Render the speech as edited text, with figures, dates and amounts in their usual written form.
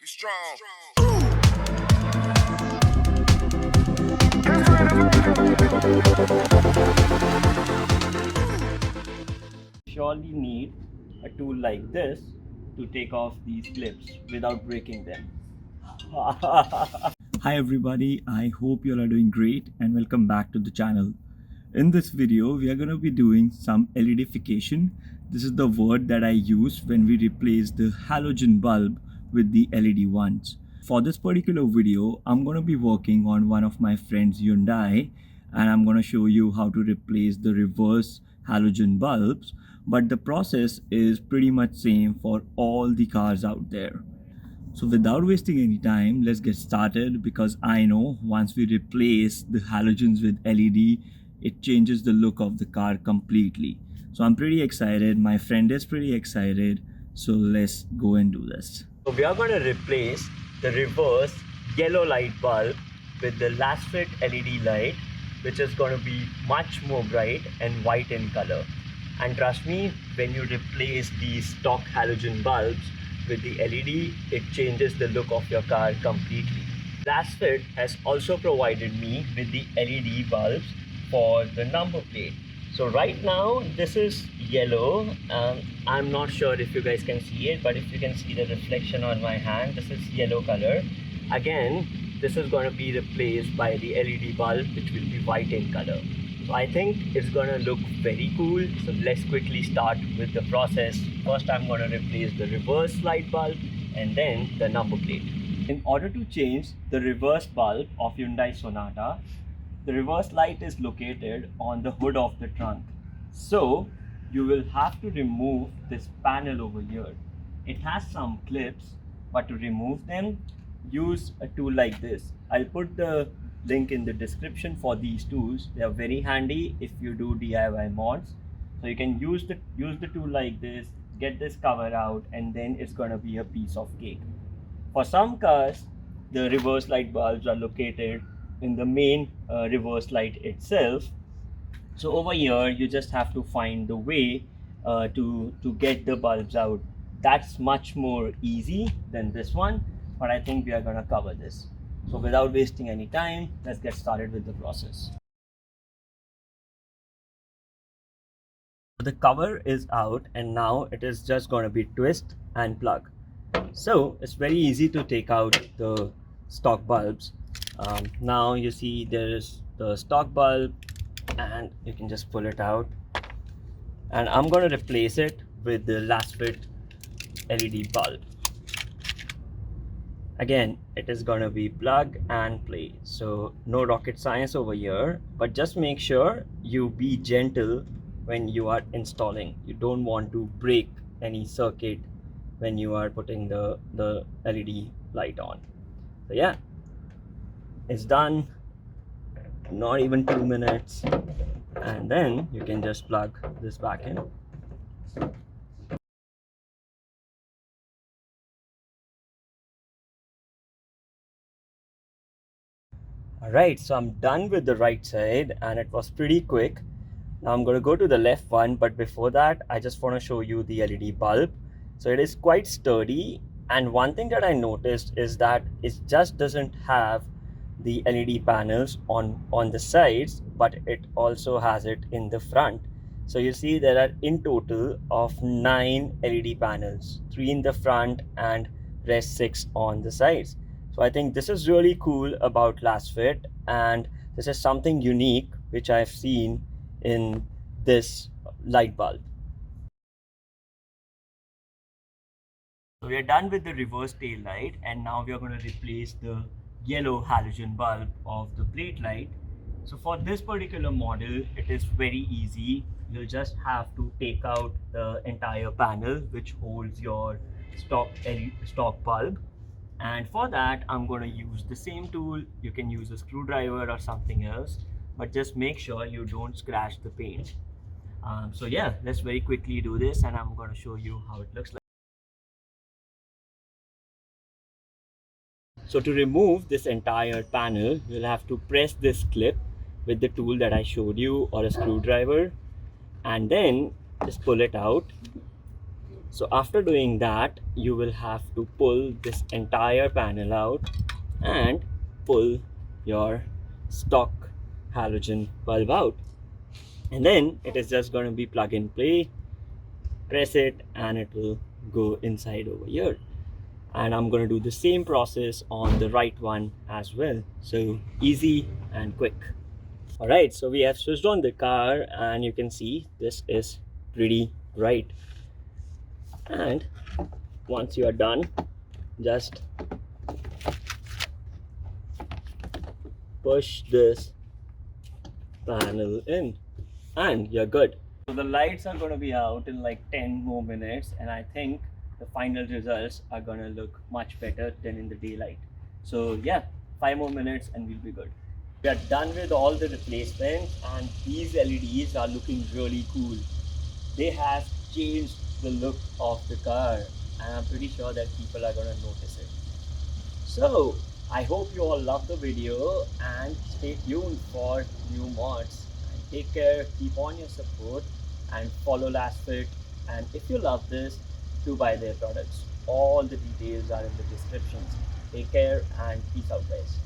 You strong. Surely need a tool like this to take off these clips without breaking them. Hi everybody, I hope you all are doing great and welcome back to the channel. In this video, we are going to be doing some LEDification. This is the word that I use when we replace the halogen bulb with the LED ones. For this particular video, I'm going to be working on one of my friend's Hyundai and I'm going to show you how to replace the reverse halogen bulbs. But the process is pretty much same for all the cars out there. So without wasting any time, let's get started because I know once we replace the halogens with LED, it changes the look of the car completely. So I'm pretty excited. My friend is pretty excited. So let's go and do this. So we are going to replace the reverse yellow light bulb with the LASFIT LED light, which is going to be much more bright and white in color. And trust me, when you replace these stock halogen bulbs with the LED, it changes the look of your car completely. LASFIT has also provided me with the LED bulbs for the number plate. So right now this is yellow. I'm not sure if you guys can see it, but if you can see the reflection on my hand, this is yellow color. Again, this is going to be replaced by the LED bulb, which will be white in color. So I think it's going to look very cool. So let's quickly start with the process. First, I'm going to replace the reverse light bulb and then the number plate. In order to change the reverse bulb of Hyundai Sonata, the reverse light is located on the hood of the trunk. So you will have to remove this panel over here. It has some clips, but to remove them, use a tool like this. I'll put the link in the description for these tools. They are very handy if you do DIY mods. So you can use the tool like this, get this cover out, and then it's going to be a piece of cake. For some cars, the reverse light bulbs are located in the main reverse light itself. So over here, you just have to find the way to get the bulbs out. That's much more easy than this one, but I think we are going to cover this. So without wasting any time, let's get started with the process. The cover is out and now it is just going to be twist and plug. So it's very easy to take out the stock bulbs. Now you see there is the stock bulb and you can just pull it out, and I'm going to replace it with the LASFIT LED bulb. Again, it is going to be plug and play, so no rocket science over here, but just make sure you be gentle when you are installing. You don't want to break any circuit when you are putting the LED light on. So yeah, it's done, not even 2 minutes, and then you can just plug this back in. Alright, so I'm done with the right side and it was pretty quick. Now I'm going to go to the left one, but before that I just want to show you the LED bulb. So it is quite sturdy, and one thing that I noticed is that it just doesn't have the LED panels on the sides, but it also has it in the front. So you see there are in total of 9 LED panels, 3 in the front and rest 6 on the sides. So I think this is really cool about LASFIT, and this is something unique which I've seen in this light bulb. So we are done with the reverse tail light, and now we are going to replace the yellow halogen bulb of the plate light. So for this particular model, it is very easy. You'll just have to take out the entire panel which holds your stock bulb. And for that, I'm going to use the same tool. You can use a screwdriver or something else, but just make sure you don't scratch the paint. So yeah, let's very quickly do this, and I'm going to show you how it looks like. So to remove this entire panel, you'll have to press this clip with the tool that I showed you, or a screwdriver, and then just pull it out. So after doing that, you will have to pull this entire panel out and pull your stock halogen bulb out, and then it is just going to be plug and play. Press it and it will go inside over here, and I'm going to do the same process on the right one as well. So easy and quick. All right, so we have switched on the car and you can see this is pretty bright. And once you are done, just push this panel in and you're good. So the lights are going to be out in like 10 more minutes, and I think the final results are going to look much better than in the daylight. So yeah, 5 more minutes and we'll be good. We are done with all the replacements, and these LEDs are looking really cool. They have changed the look of the car, and I'm pretty sure that people are going to notice it. So I hope you all love the video and stay tuned for new mods. And take care, keep on your support, and follow LASFIT. And if you love this, do buy their products. All the details are in the descriptions. Take care and peace out, guys.